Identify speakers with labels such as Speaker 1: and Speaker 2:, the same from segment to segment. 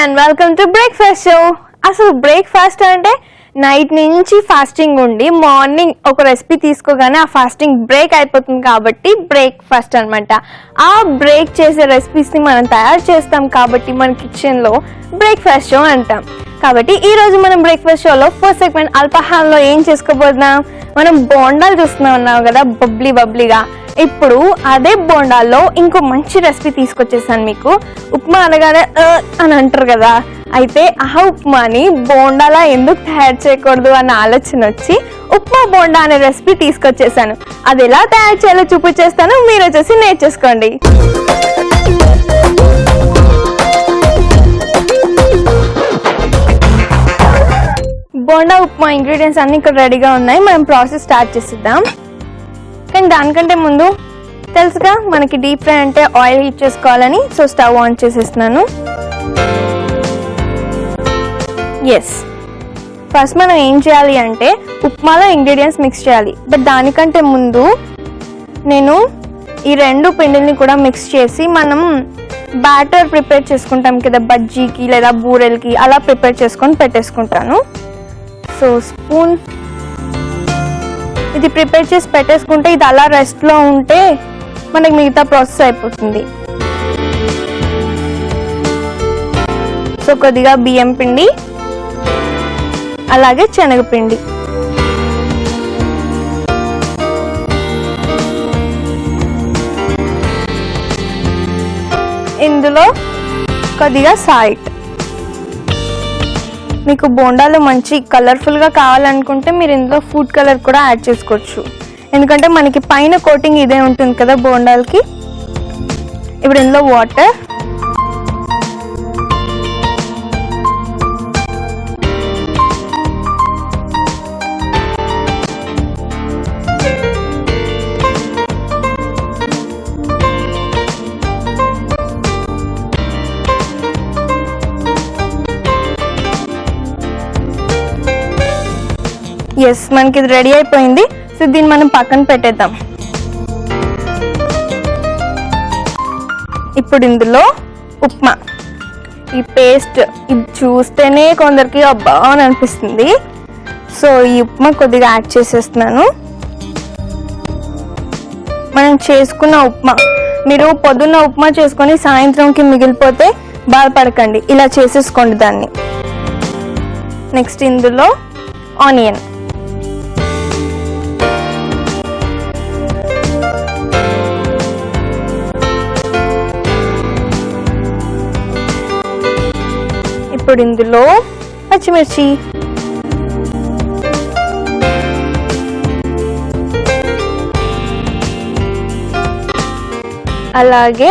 Speaker 1: and welcome to breakfast show. అసలు breakfast అంటే night నుంచి ఫాస్టింగ్ ఉండి మార్నింగ్ ఒక రెసిపీ తీసుకోగానే ఆ ఫాస్టింగ్ బ్రేక్ అయిపోతుంది కాబట్టి బ్రేక్ఫాస్ట్ అనమాట. ఆ బ్రేక్ చేసే రెసిపీస్ని మనం తయారు చేస్తాం కాబట్టి మన కిచెన్లో బ్రేక్ఫాస్ట్ షో అంటాం. కాబట్టి ఈరోజు మనం బ్రేక్ఫాస్ట్ షోలో ఫస్ట్ సెగ్మెంట్ అల్పాహారంలో ఏం చేసుకోబోతున్నాం, మనం బోండాలు చూస్తున్నాం కదా బబ్లీగా. ఇప్పుడు అదే బోండాల్లో ఇంకో మంచి రెసిపీ తీసుకొచ్చేసాను మీకు. ఉప్మా అనగానే అని అంటారు కదా, అయితే ఆ ఉప్మాని బోండాలా ఎందుకు తయారు చేయకూడదు అన్న ఆలోచన వచ్చి ఉప్మా బోండా అనే రెసిపీ తీసుకొచ్చేసాను. అది ఎలా తయారు చేయాలో చూపించేస్తాను, మీరు వచ్చేసి నేర్చేసుకోండి. బోండా ఉప్మా ఇంగ్రీడియంట్స్ అన్ని ఇక్కడ రెడీగా ఉన్నాయి. మనం ప్రాసెస్ స్టార్ట్ చేసిద్దాం. కానీ దానికంటే ముందు తెలుసుగా మనకి డీప్ ఫ్రై అంటే ఆయిల్ హీట్ చేసుకోవాలని, సో స్టవ్ ఆన్ చేసేస్తున్నాను. ఎస్, ఫస్ట్ మనం ఏం చేయాలి అంటే ఉప్మాలో ఇంగ్రీడియంట్స్ మిక్స్ చేయాలి. బట్ దానికంటే ముందు నేను ఈ రెండు పిండిల్ని కూడా మిక్స్ చేసి మనం బ్యాటర్ ప్రిపేర్ చేసుకుంటాం కదా, బజ్జీకి లేదా బూరెలకి అలా ప్రిపేర్ చేసుకొని పెట్టేసుకుంటాను. సో స్పూన్ ఇది ప్రిపేర్ చేసి పెట్టేసుకుంటే ఇది అలా రెస్ట్లో ఉంటే మనకి మిగతా ప్రాసెస్ అయిపోతుంది. సో కొద్దిగా బియ్యం పిండి, అలాగే శనగపిండి, ఇందులో కొద్దిగా సాల్ట్. మీకు బోండాలు మంచి కలర్ఫుల్గా కావాలనుకుంటే మీరు ఇందులో ఫుడ్ కలర్ కూడా యాడ్ చేసుకోవచ్చు, ఎందుకంటే మనకి పైన కోటింగ్ ఇదే ఉంటుంది కదా బోండాలకి. ఇప్పుడు ఇందులో వాటర్, ఎస్ మనకి ఇది రెడీ అయిపోయింది. సో దీన్ని మనం పక్కన పెట్టేద్దాం. ఇప్పుడు ఇందులో ఉప్మా, ఈ పేస్ట్ ఇది చూస్తేనే కొందరికి అబ్బా అని అనిపిస్తుంది. సో ఈ ఉప్మా కొద్దిగా యాడ్ చేసేస్తున్నాను. మనం చేసుకున్న ఉప్మా, మీరు పొద్దున్న ఉప్మా చేసుకొని సాయంత్రంకి మిగిలిపోతే బాధపడకండి, ఇలా చేసేసుకోండి దాన్ని. నెక్స్ట్ ఇందులో ఆనియన్, ఇప్పుడు ఇందులో పచ్చిమిర్చి, అలాగే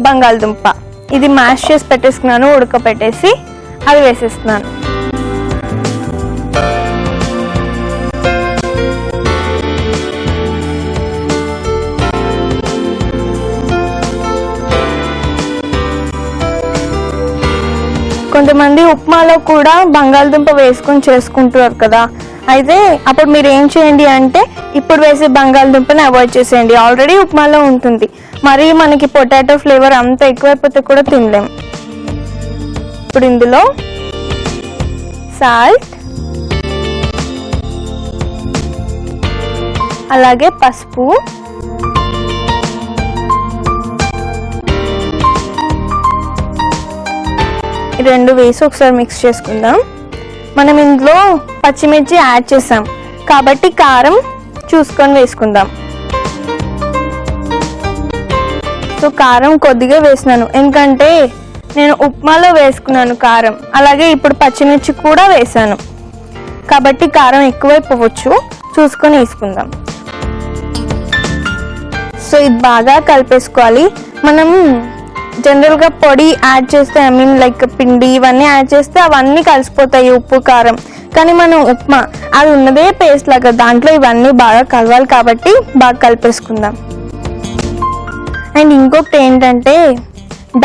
Speaker 1: బంగాళదుంప. ఇది మ్యాష్ చేసి పెట్టేసుకున్నాను, ఉడకపెట్టేసి అది వేసేస్తున్నాను. కొంతమంది ఉప్మాలో కూడా బంగాళదుంప వేసుకొని చేసుకుంటారు కదా, అయితే అప్పుడు మీరు ఏం చేయండి అంటే ఇప్పుడు వేసే బంగాళదుంపని అవాయిడ్ చేసేయండి, ఆల్రెడీ ఉప్మాలో ఉంటుంది. మరి మనకి పొటాటో ఫ్లేవర్ అంత ఎక్కువైపోతే కూడా తినలేం. ఇప్పుడు ఇందులో సాల్ట్, అలాగే పసుపు, రెండు వేసి ఒకసారి మిక్స్ చేసుకుందాం. మనం ఇందులో పచ్చిమిర్చి యాడ్ చేసాం కాబట్టి కారం చూసుకొని వేసుకుందాం. సో కారం కొద్దిగా వేసినాను, ఎందుకంటే నేను ఉప్మాలో వేసుకున్నాను కారం, అలాగే ఇప్పుడు పచ్చిమిర్చి కూడా వేసాను కాబట్టి కారం ఎక్కువైపోవచ్చు, చూసుకొని వేసుకుందాం. సో ఇది బాగా కలిపేసుకోవాలి. మనం జనరల్గా పొడి యాడ్ చేస్తే, ఐ మీన్ లైక్ పిండి ఇవన్నీ యాడ్ చేస్తే అవన్నీ కలిసిపోతాయి ఉప్పు కారం, కానీ మనం ఉప్మా అది ఉన్నదే పేస్ట్ లాగా, దాంట్లో ఇవన్నీ బాగా కలవాలి కాబట్టి బాగా కలిపేసుకుందాం. అండ్ ఇంకొకటి ఏంటంటే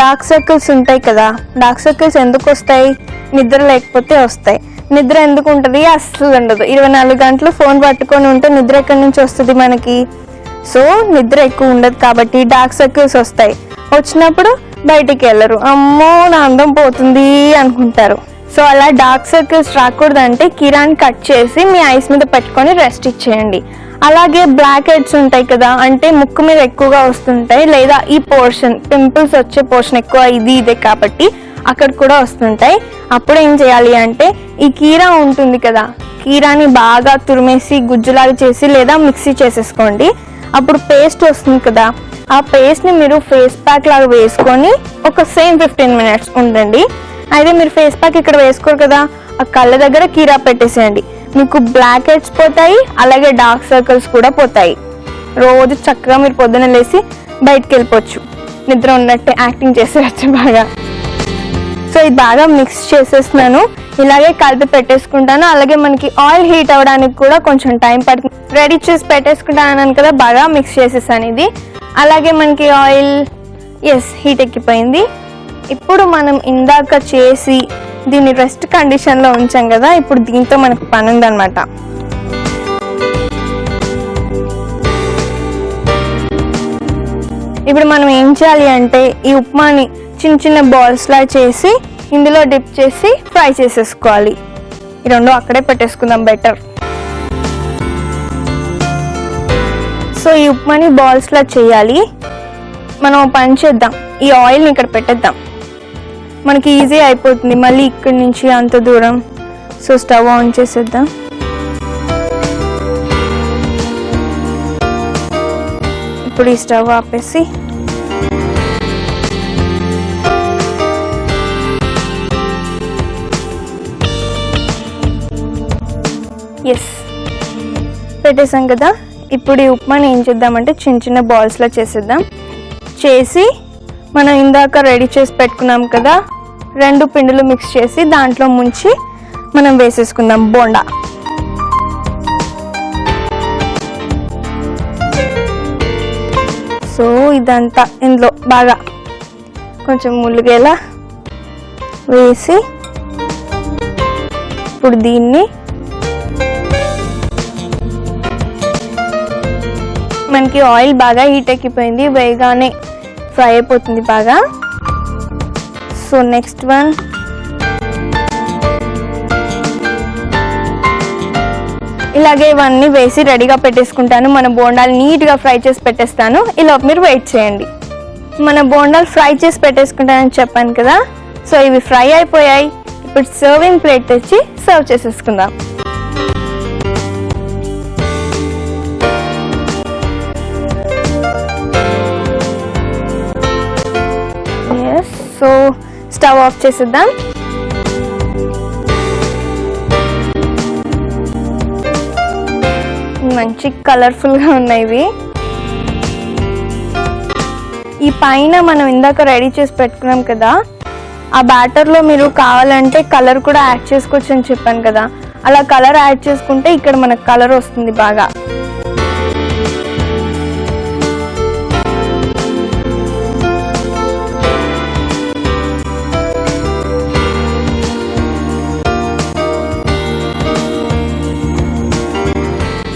Speaker 1: డార్క్ సర్కిల్స్ ఉంటాయి కదా, డార్క్ సర్కిల్స్ ఎందుకు వస్తాయి, నిద్ర లేకపోతే వస్తాయి. నిద్ర ఎందుకు ఉంటుంది, అస్సలు ఉండదు. 24 గంటలు ఫోన్ పట్టుకొని ఉంటే నిద్ర ఎక్కడి నుంచి వస్తుంది మనకి. సో నిద్ర ఎక్కువ ఉండదు కాబట్టి డార్క్ సర్కిల్స్ వస్తాయి. వచ్చినప్పుడు బయటికి వెళ్ళరు, అమ్మో నా అందం పోతుంది అనుకుంటారు. సో అలా డార్క్ సర్కిల్స్ రాకూడదంటే కీరాని కట్ చేసి మీ ఐస్ మీద పెట్టుకొని రెస్ట్ ఇచ్చేయండి. అలాగే బ్లాక్ హెడ్స్ ఉంటాయి కదా, అంటే ముక్కు మీద ఎక్కువగా వస్తుంటాయి, లేదా ఈ పోర్షన్ పింపుల్స్ వచ్చే పోర్షన్ ఎక్కువ ఇదే కాబట్టి అక్కడ కూడా వస్తుంటాయి. అప్పుడు ఏం చేయాలి అంటే ఈ కీరా ఉంటుంది కదా, కీరాని బాగా తురిమేసి గుజ్జులాగా చేసి లేదా మిక్సీ చేసేసుకోండి. అప్పుడు పేస్ట్ వస్తుంది కదా, ఆ పేస్ట్ని మీరు ఫేస్ ప్యాక్ లాగా వేసుకొని ఒక సేమ్ 15 minutes ఉండండి. అయితే మీరు ఫేస్ ప్యాక్ ఇక్కడ వేసుకోరు కదా, ఆ కళ్ళ దగ్గర కీరా పెట్టేసేయండి. మీకు బ్లాక్ హెడ్స్ పోతాయి, అలాగే డార్క్ సర్కిల్స్ కూడా పోతాయి. రోజు చక్కగా మీరు పొద్దున లేసి బయటకు వెళ్ళిపోవచ్చు, నిద్ర ఉన్నట్టే యాక్టింగ్ చేసేయచ్చు బాగా. సో ఇది బాగా మిక్స్ చేసేస్తున్నాను, ఇలాగే కలిపి పెట్టేసుకుంటాను. అలాగే మనకి ఆయిల్ హీట్ అవ్వడానికి కూడా కొంచెం టైం పడుతుంది. రెడీ చేసి పెట్టేసుకుంటాను కదా, బాగా మిక్స్ చేసేసాను ఇది. అలాగే మనకి ఆయిల్ హీట్ ఎక్కిపోయింది. ఇప్పుడు మనం ఇందాక చేసి దీన్ని రెస్ట్ కండిషన్లో ఉంచాం కదా, ఇప్పుడు దీంతో మనకు పని ఉందన్నమాట. ఇప్పుడు మనం ఏం చేయాలి అంటే ఈ ఉప్మాని చిన్న చిన్న బాల్స్ లా చేసి ఇందులో డిప్ చేసి ఫ్రై చేసేసుకోవాలి. ఈ రెండు అక్కడే పెట్టేసుకుందాం బెటర్. సో ఈ ఉప్మాని బాల్స్ లా చేయాలి. మనం పని చేద్దాం, ఈ ఆయిల్ని ఇక్కడ పెట్టేద్దాం, మనకి ఈజీ అయిపోతుంది మళ్ళీ ఇక్కడి నుంచి అంత దూరం. సో స్టవ్ ఆన్ చేసేద్దాం. ఇప్పుడు ఈ స్టవ్ ఆపేసి పెట్టేసాం కదా. ఇప్పుడు ఈ ఉప్మాని ఏం చేద్దామంటే చిన్న చిన్న బాల్స్లా చేసేద్దాం. చేసి మనం ఇందాక రెడీ చేసి పెట్టుకున్నాం కదా, 2 పిండిలు మిక్స్ చేసి దాంట్లో ముంచి మనం వేసేసుకుందాం బోండా. సో ఇదంతా ఇందులో బాగా కొంచెం ములుగేలా వేసి ఇప్పుడు దీన్ని మనకి ఆయిల్ బాగా హీట్ ఎక్కిపోయింది, వేగానే ఫ్రై అయిపోతుంది బాగా. సో నెక్స్ట్ వన్ ఇలాగే ఇవన్నీ వేసి రెడీగా పెట్టేసుకుంటాను. మన బోండాలు నీట్గా ఫ్రై చేసి పెట్టేస్తాను, ఇలా మీరు వెయిట్ చేయండి. మన బోండాలు ఫ్రై చేసి పెట్టేసుకుంటానని చెప్పాను కదా. సో ఇవి ఫ్రై అయిపోయాయి. ఇప్పుడు సర్వింగ్ ప్లేట్ తెచ్చి సర్వ్ చేసేసుకుందాం. సో స్టవ్ ఆఫ్ చేసేద్దాం. మంచి కలర్ఫుల్గా ఉన్నాయి ఇవి. ఈ పైన మనం ఇందాక రెడీ చేసి పెట్టుకున్నాం కదా, ఆ బ్యాటర్లో మీరు కావాలంటే కలర్ కూడా యాడ్ చేసుకోవచ్చు అని చెప్పాను కదా, అలా కలర్ యాడ్ చేసుకుంటే ఇక్కడ మనకు కలర్ వస్తుంది బాగా.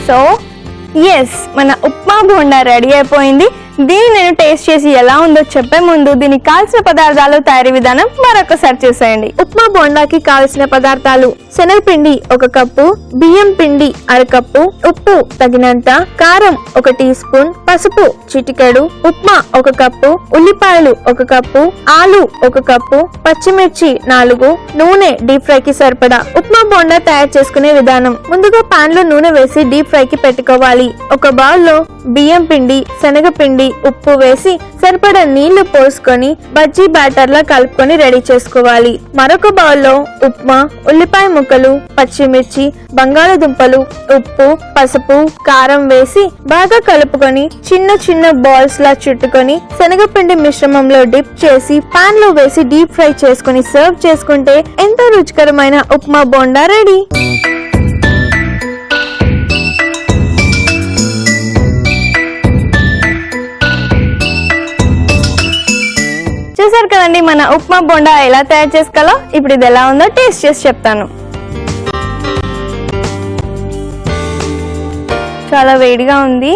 Speaker 1: సో మన ఉప్మా బోండా రెడీ అయిపోయింది. దీన్ని నేను టేస్ట్ చేసి ఎలా ఉందో చెప్పే ముందు దీనికి కావాల్సిన పదార్థాలు, తయారీ విధానం మరొకసారి చూసేయండి. ఉప్మా బోండాకి కావలసిన పదార్థాలు: శనగపిండి 1 కప్పు, బియ్యం పిండి 1/2 కప్పు, ఉప్పు తగినంత, కారం 1 టీ స్పూన్, పసుపు చిటికెడు, ఉప్మా 1 కప్పు, ఉల్లిపాయలు 1 కప్పు, ఆలు 1 కప్పు, పచ్చిమిర్చి 4, నూనె డీప్ ఫ్రై కి సరిపడా. ఉప్మా బోండా తయారు చేసుకునే విధానం: ముందుగా పాన్ లో నూనె వేసి డీప్ ఫ్రై కి పెట్టుకోవాలి. ఒక బౌల్ లో బియ్యం పిండి, శనగపిండి, ఉప్పు వేసి సరిపడా నీళ్లు పోసుకొని బజ్జీ బ్యాటర్ లా కలుపుకొని రెడీ చేసుకోవాలి. మరొక బౌల్లో ఉప్మా, ఉల్లిపాయ ముక్కలు, పచ్చిమిర్చి, బంగాళదుంపలు, ఉప్పు, పసుపు, కారం వేసి బాగా కలుపుకొని చిన్న చిన్న బాల్స్ లా చుట్టుకొని శనగపిండి మిశ్రమంలో డిప్ చేసి పాన్ లో వేసి డీప్ ఫ్రై చేసుకుని సర్వ్ చేసుకుంటే ఎంతో రుచికరమైన ఉప్మా బోండా రెడీ. చూసారు కదండి మన ఉప్మా బోండా ఎలా తయారు చేసుకోవాలో. ఇప్పుడు ఇది ఎలా ఉందో టేస్ట్ చేసి చెప్తాను. చాలా వేడిగా ఉంది,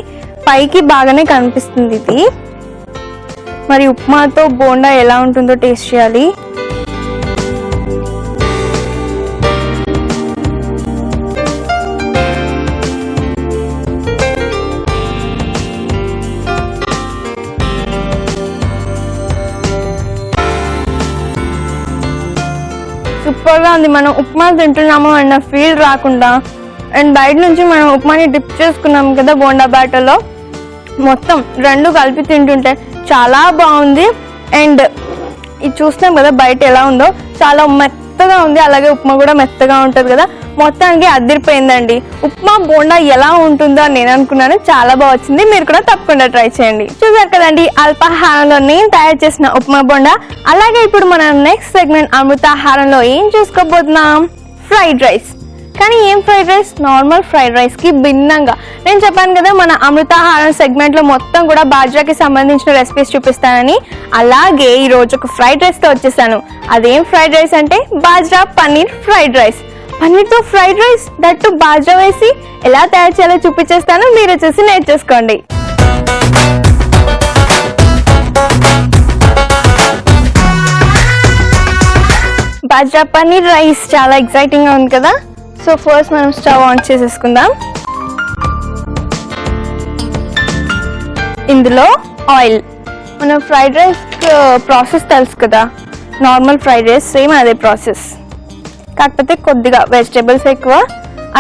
Speaker 1: పైకి బాగానే కనిపిస్తుంది ఇది. మరి ఉప్మాతో బోండా ఎలా ఉంటుందో టేస్ట్ చేయాలి. సూపర్గా ఉంది. మనం ఉప్మా తింటున్నాము అన్న ఫీల్ రాకుండా, అండ్ బయట నుంచి మనం ఉప్మాని డిప్ చేసుకున్నాం కదా బోండా బ్యాటర్లో, మొత్తం రెండు కలిపి తింటుంటే చాలా బాగుంది. అండ్ ఇది చూస్తున్నాం కదా బయట ఎలా ఉందో, చాలా మెత్తగా ఉంది. అలాగే ఉప్మా కూడా మెత్తగా ఉంటుంది కదా, మొత్తానికి అదిరిపోయిందండి. ఉప్మా బోండా ఎలా ఉంటుందో అని నేను అనుకున్నాను, చాలా బాగా వచ్చింది. మీరు కూడా తప్పకుండా ట్రై చేయండి. చూసారు కదండి అల్పాహారంలో నేను తయారు చేసిన ఉప్మా బోండా. అలాగే ఇప్పుడు మనం నెక్స్ట్ సెగ్మెంట్ అమృతాహారంలో ఏం చూసుకోబోతున్నాం, ఫ్రైడ్ రైస్. కానీ ఏం ఫ్రైడ్ రైస్, నార్మల్ ఫ్రైడ్ రైస్కి భిన్నంగా. నేను చెప్పాను కదా మన అమృతాహారం సెగ్మెంట్లో మొత్తం కూడా బాజ్రాకి సంబంధించిన రెసిపీస్ చూపిస్తానని. అలాగే ఈరోజు ఒక ఫ్రైడ్ రైస్తో వచ్చేసాను. అదేం ఫ్రైడ్ రైస్ అంటే బాజ్రా పన్నీర్ ఫ్రైడ్ రైస్. పన్నీర్తో ఫ్రైడ్ రైస్, దట్టు బాజ్రా వేసి ఎలా తయారు చేయాలో చూపించేస్తాను, మీరు వచ్చేసి నేర్చేసుకోండి. బాజ్రా పన్నీర్ రైస్ చాలా ఎక్సైటింగ్గా ఉంది కదా. సో ఫస్ట్ మనం స్టవ్ ఆన్ చేసేసుకుందాం. ఇందులో ఆయిల్. మన ఫ్రైడ్ రైస్ ప్రాసెస్ తెలుసు కదా, నార్మల్ ఫ్రైడ్ రైస్ సేమ్ అదే ప్రాసెస్, కాకపోతే కొద్దిగా వెజిటేబుల్స్ ఎక్కువ.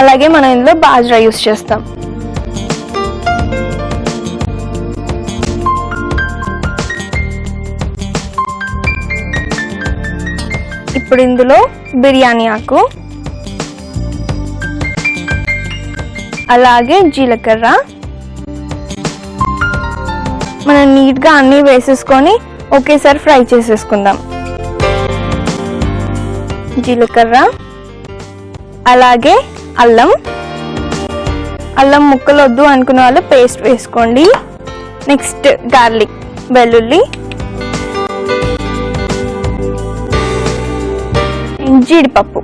Speaker 1: అలాగే మనం ఇందులో బాజ్రా యూస్ చేస్తాం. ఇప్పుడు ఇందులో బిర్యానీ ఆకు, అలాగే జీలకర్ర. మనం నీట్గా అన్నీ వేసేసుకొని ఒకేసారి ఫ్రై చేసేసుకుందాం. జీలకర్ర, అలాగే అల్లం. అల్లం ముక్కలు వద్దు అనుకున్న వాళ్ళు పేస్ట్ వేసుకోండి. నెక్స్ట్ గార్లిక్, వెల్లుల్లి, జీడిపప్పు.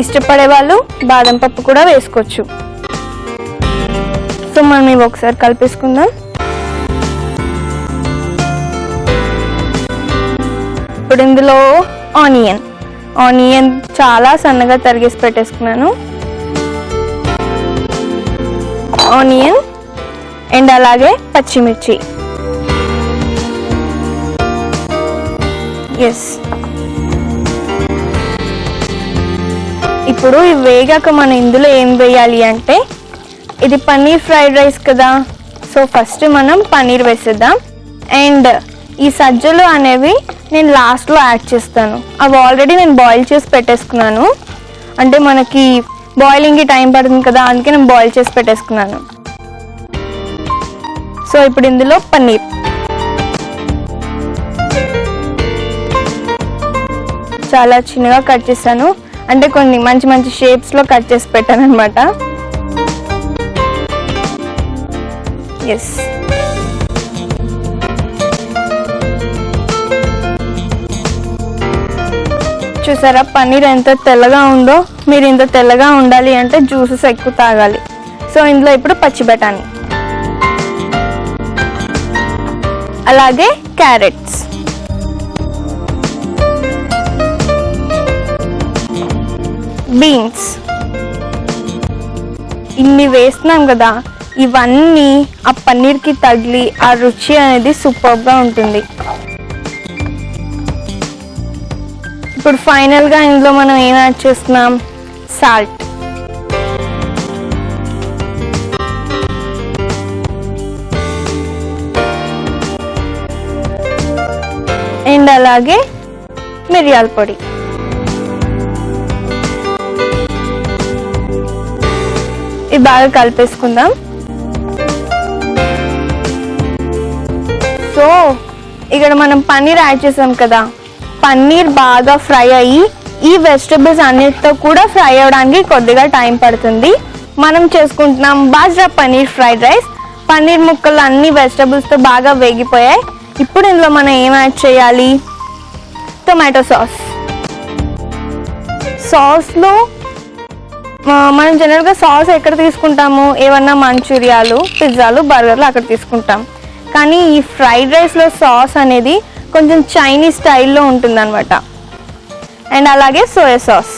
Speaker 1: ఇష్టపడే వాళ్ళు బాదం పప్పు కూడా వేసుకోవచ్చు. సో మనం ఇవి ఒకసారి కలిపేసుకుందాం. ఇప్పుడు ఇందులో ఆనియన్ చాలా సన్నగా తరిగేసి పెట్టేసుకున్నాను. ఆనియన్ అండ్ అలాగే పచ్చిమిర్చి. ఎస్, ఇప్పుడు ఇవి వేగాక మనం ఇందులో ఏం వేయాలి అంటే, ఇది పన్నీర్ ఫ్రైడ్ రైస్ కదా, సో ఫస్ట్ మనం పన్నీర్ వేసేద్దాం. అండ్ ఈ సజ్జలు అనేవి నేను లాస్ట్లో యాడ్ చేస్తాను. అవి ఆల్రెడీ నేను బాయిల్ చేసి పెట్టేసుకున్నాను, అంటే మనకి బాయిలింగ్కి టైం పడుతుంది కదా, అందుకే నేను బాయిల్ చేసి పెట్టేసుకున్నాను. సో ఇప్పుడు ఇందులో పన్నీర్, చాలా చిన్నగా కట్ చేశాను, అంటే కొన్ని మంచి మంచి షేప్స్లో కట్ చేసి పెట్టాను అనమాట. ఎస్, చూసారా పన్నీర్ ఎంత తెల్లగా ఉందో. మీరు ఇంత తెల్లగా ఉండాలి అంటే జ్యూసెస్ ఎక్కువ తాగాలి. సో ఇందులో ఇప్పుడు పచ్చి బఠానీ, అలాగే క్యారెట్స్, బీన్స్. ఇన్ని వేస్తున్నాం కదా, ఇవన్నీ ఆ పన్నీర్కి తగిలి ఆ రుచి అనేది సూపర్గా ఉంటుంది. ఇప్పుడు ఫైనల్గా ఇందులో మనం ఏం యాడ్ చేస్తున్నాం, సాల్ట్. అండ్ అలాగే మిరియాల పొడి. ఇది బాగా కలిపేసుకుందాం. సో ఇక్కడ మనం పన్నీర్ యాడ్ చేసాం కదా, పన్నీర్ బాగా ఫ్రై అయ్యి ఈ వెజిటబుల్స్ అన్నిటితో కూడా ఫ్రై అవ్వడానికి కొద్దిగా టైం పడుతుంది. మనం చేసుకుంటున్నాం బాజ్రా పన్నీర్ ఫ్రైడ్ రైస్. పన్నీర్ ముక్కలు అన్ని వెజిటబుల్స్తో బాగా వేగిపోయాయి. ఇప్పుడు ఇందులో మనం ఏం యాడ్ చేయాలి, టొమాటో సాస్లో మనం జనరల్గా సాస్ ఎక్కడ తీసుకుంటాము, ఏమన్నా మంచూరియాలు, పిజ్జాలు, బర్గర్లు అక్కడ తీసుకుంటాం. కానీ ఈ ఫ్రైడ్ రైస్లో సాస్ అనేది కొంచెం చైనీస్ స్టైల్లో ఉంటుందన్నమాట. అండ్ అలాగే సోయా సాస్,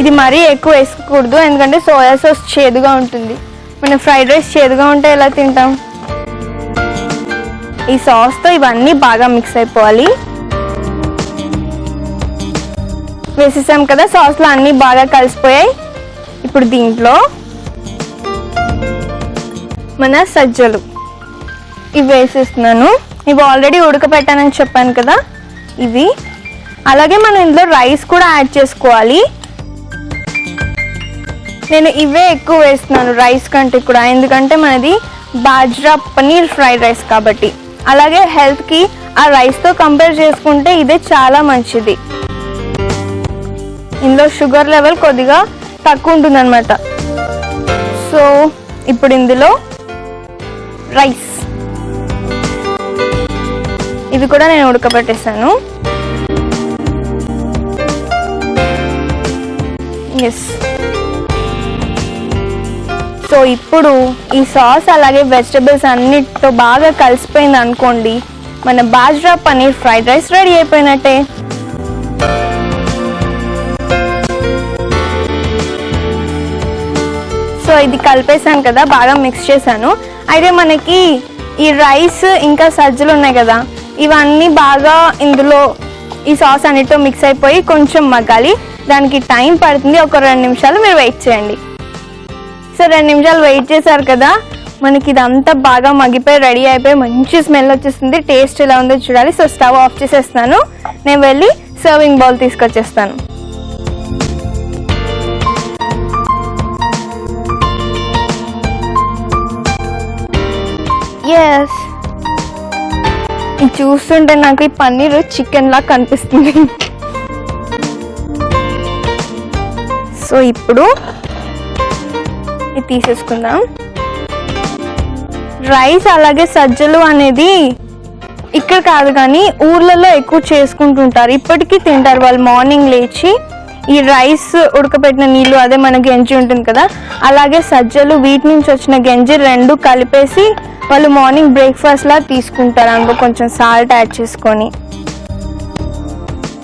Speaker 1: ఇది మరీ ఎక్కువ వేసుకోకూడదు ఎందుకంటే సోయా సాస్ చేదుగా ఉంటుంది. మనం ఫ్రైడ్ రైస్ చేదుగా ఉంటే ఎలా తింటాం. ఈ సాస్తో ఇవన్నీ బాగా మిక్స్ అయిపోవాలి. వేసేసాం కదా, సాస్లో అన్నీ బాగా కలిసిపోయాయి. ఇప్పుడు దీంట్లో మన సజ్జలు ఇవి వేసేస్తున్నాను. ఇవి ఆల్రెడీ ఉడకపెట్టానని చెప్పాను కదా ఇవి. అలాగే మనం ఇందులో రైస్ కూడా యాడ్ చేసుకోవాలి. నేను ఇవే ఎక్కువ వేస్తున్నాను రైస్ కంటే కూడా, ఎందుకంటే మనది బాజ్రా పన్నీర్ ఫ్రైడ్ రైస్ కాబట్టి. అలాగే హెల్త్కి ఆ రైస్తో కంపేర్ చేసుకుంటే ఇదే చాలా మంచిది. ఇందులో షుగర్ లెవెల్ కొద్దిగా తక్కువ ఉంటుంది అనమాట. సో ఇప్పుడు ఇందులో రైస్ ఇవి కూడా నేను ఉడకబెట్టేసాను. ఎస్. సో ఇప్పుడు ఈ సాస్ అలాగే వెజిటబుల్స్ అన్నిటితో బాగా కలిసిపోయింది అనుకోండి, మన bajra paneer fried rice ready అయిపోయినట్టే. సో ఇది కలిపేసాను కదా, బాగా మిక్స్ చేశాను. అయితే మనకి ఈ రైస్ ఇంకా సజ్జలు ఉన్నాయి కదా, ఇవన్నీ బాగా ఇందులో ఈ సాస్ అన్నిటితో మిక్స్ అయిపోయి కొంచెం మగ్గాలి. దానికి టైం పడుతుంది, ఒక 2 నిమిషాలు మీరు వెయిట్ చేయండి. సో 2 నిమిషాలు వెయిట్ చేశారు కదా, మనకి ఇదంతా బాగా మగ్గిపోయి రెడీ అయిపోయి మంచి స్మెల్ వచ్చేస్తుంది. టేస్ట్ ఎలా ఉందో చూడాలి. సో స్టవ్ ఆఫ్ చేసేస్తున్నాను, నేను వెళ్ళి సర్వింగ్ బౌల్ తీసుకొచ్చేస్తాను. ఎస్, ఇది చూస్తుంటే నాకు ఈ పన్నీర్ చికెన్ లా కనిపిస్తుంది. సో ఇప్పుడు ఇది తీసేసుకుందాం. రైస్ అలాగే సజ్జలు అనేది ఇక్కడ కాదు కానీ ఊర్లలో ఎక్కువ చేసుకుంటుంటారు, ఇప్పటికీ తింటారు వాళ్ళు. మార్నింగ్ లేచి ఈ రైస్ ఉడకబెట్టిన నీళ్ళు, అదే మన గంజి ఉంటుంది కదా, అలాగే సజ్జలు, వీటి నుంచి వచ్చిన గంజి 2 కలిపేసి వాళ్ళు మార్నింగ్ బ్రేక్ఫాస్ట్ లా తీసుకుంటారు, అందులో కొంచెం సాల్ట్ యాడ్ చేసుకొని.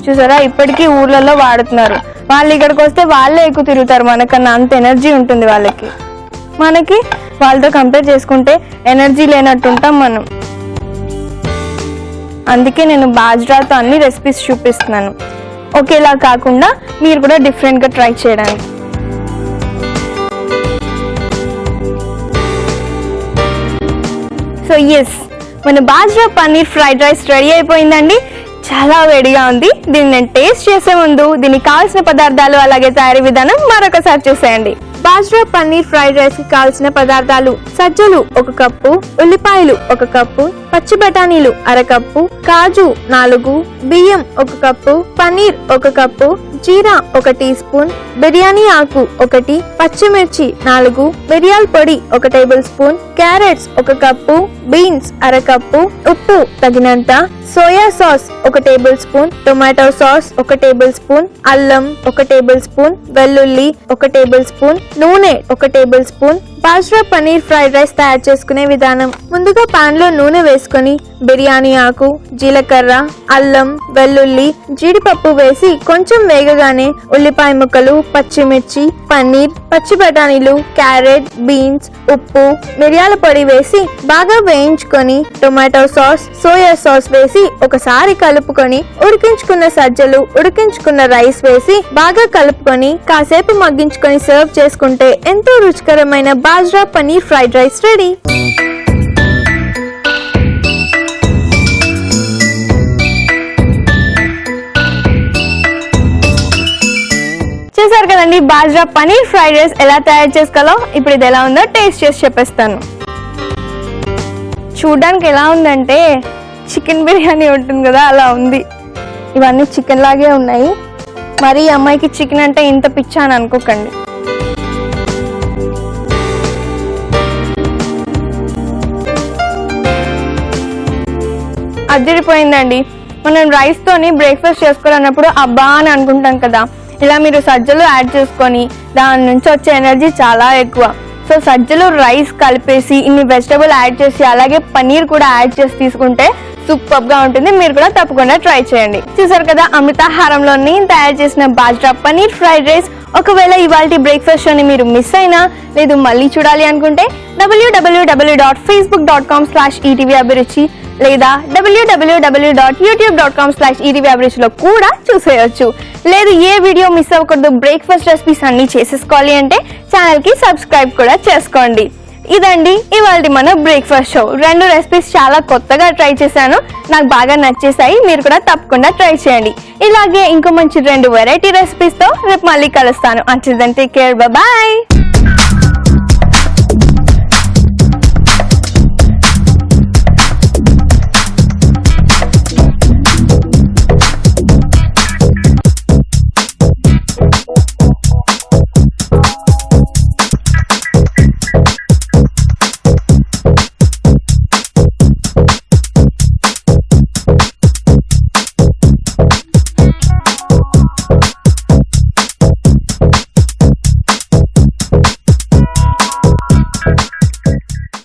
Speaker 1: చూసారా, ఇప్పటికీ ఊర్లలో వాడుతున్నారు. వాళ్ళు ఇక్కడికి వస్తే వాళ్ళే ఎక్కువ తిరుగుతారు మనకన్నా, అంత ఎనర్జీ ఉంటుంది వాళ్ళకి. మనకి వాళ్ళతో కంపేర్ చేసుకుంటే ఎనర్జీ లేనట్టు ఉంటాం మనం. అందుకే నేను బాజ్రాతో అన్ని రెసిపీస్ చూపిస్తున్నాను, ఒకేలా కాకుండా మీరు కూడా డిఫరెంట్గా ట్రై చేయడానికి. సో ఎస్, మన bajra paneer fried rice ready అయిపోయిందండి. చాలా వేడిగా ఉంది. దీన్ని నేను టేస్ట్ చేసే ముందు దీనికి కావాల్సిన పదార్థాలు అలాగే తయారీ విధానం మరొకసారి చూసేయండి. బాజ్రా పన్నీర్ ఫ్రైడ్ రైస్ కి కావాల్సిన పదార్థాలు: సజ్జలు 1 కప్పు, ఉల్లిపాయలు 1 కప్పు, పచ్చి బఠానీలు 1/2 కప్పు, కాజు 4, బియ్యం 1 కప్పు, పన్నీర్ 1 కప్పు, జీరా 1 టీ స్పూన్, బిర్యానీ ఆకు 1, పచ్చిమిర్చి 4, మిరియాల పొడి 1 tablespoon, carrots 1 cup, beans 1/2 cup, ఉప్పు తగినంత, soya sauce 1 tablespoon, tomato sauce 1 tablespoon, అల్లం 1 టేబుల్ స్పూన్, వెల్లుల్లి 1 టేబుల్ స్పూన్, నూనె 1 table spoon. Bajra paneer fried rice తయారు చేసుకునే విధానం: ముందుగా పాన్ లో నూనె వేసుకొని బిర్యానీ ఆకు, జీలకర్ర, అల్లం, వెల్లుల్లి, జీడిపప్పు వేసి కొంచెం వేగగానే ఉల్లిపాయ ముక్కలు, పచ్చిమిర్చి, పన్నీర్, పచ్చి బఠానీలు, క్యారెట్, బీన్స్, ఉప్పు, మిరియాల పొడి వేసి బాగా వేయించుకొని టొమాటో సాస్, సోయా సాస్ వేసి ఒకసారి కలుపుకొని ఉడికించుకున్న సజ్జలు, ఉడికించుకున్న రైస్ వేసి బాగా కలుపుకొని కాసేపు మగ్గించుకొని సర్వ్ చేసుకుంటే ఎంతో రుచికరమైన bajra paneer fried rice ready. చూసారు కదండి బాజ్రా పన్నీర్ ఫ్రైడ్ రైస్ ఎలా తయారు చేసుకోవాలో. ఇప్పుడు ఇది ఎలా ఉందో టేస్ట్ చేసి చెప్పేస్తాను. చూడడానికి ఎలా ఉందంటే చికెన్ బిర్యానీ ఉంటుంది కదా, అలా ఉంది. ఇవన్నీ చికెన్ లాగే ఉన్నాయి. మరి ఈ అమ్మాయికి చికెన్ అంటే ఇంత పిచ్చా అని అనుకోకండి. అదిరిపోయిందండి. మనం రైస్తోని బ్రేక్ఫాస్ట్ చేసుకోవాలన్నప్పుడు అబ్బా అని అనుకుంటాం కదా, ఇలా మీరు సజ్జలు యాడ్ చేసుకొని దాని నుంచి వచ్చే ఎనర్జీ చాలా ఎక్కువ. సో సజ్జలు రైస్ కలిపేసి ఇన్ని వెజిటబుల్ యాడ్ చేసి అలాగే పన్నీర్ కూడా యాడ్ చేసి తీసుకుంటే సూపర్ గా ఉంటుంది. మీరు కూడా తప్పకుండా ట్రై చేయండి. చూసారు కదా అమృతాహారంలో నేను తయారు చేసిన బాజ్రా పన్నీర్ ఫ్రైడ్ రైస్. ఒకవేళ ఇవాళ బ్రేక్ఫాస్ట్ అని మీరు మిస్ అయినా లేదు మళ్ళీ చూడాలి అనుకుంటే www.facebook.com/etvabhiruchi లేదా www.youtube.com/etvabhiruchi కూడా చూసేయచ్చు. లేదు ఏ వీడియో మిస్ అవ్వకూడదు, బ్రేక్ఫాస్ట్ రెసిపీస్ అన్ని చేసేసుకోవాలి అంటే ఛానల్ కి సబ్స్క్రైబ్ కూడా చేసుకోండి. ఇదండి ఇవాళ మన బ్రేక్ఫాస్ట్ షో. 2 రెసిపీస్ చాలా కొత్తగా ట్రై చేశాను, నాకు బాగా నచ్చేసాయి. మీరు కూడా తప్పకుండా ట్రై చేయండి. ఇలాగే ఇంకో మంచి 2 వెరైటీ రెసిపీస్ తో రేపు మళ్ళీ కలుస్తాను. Until then take care, bye bye.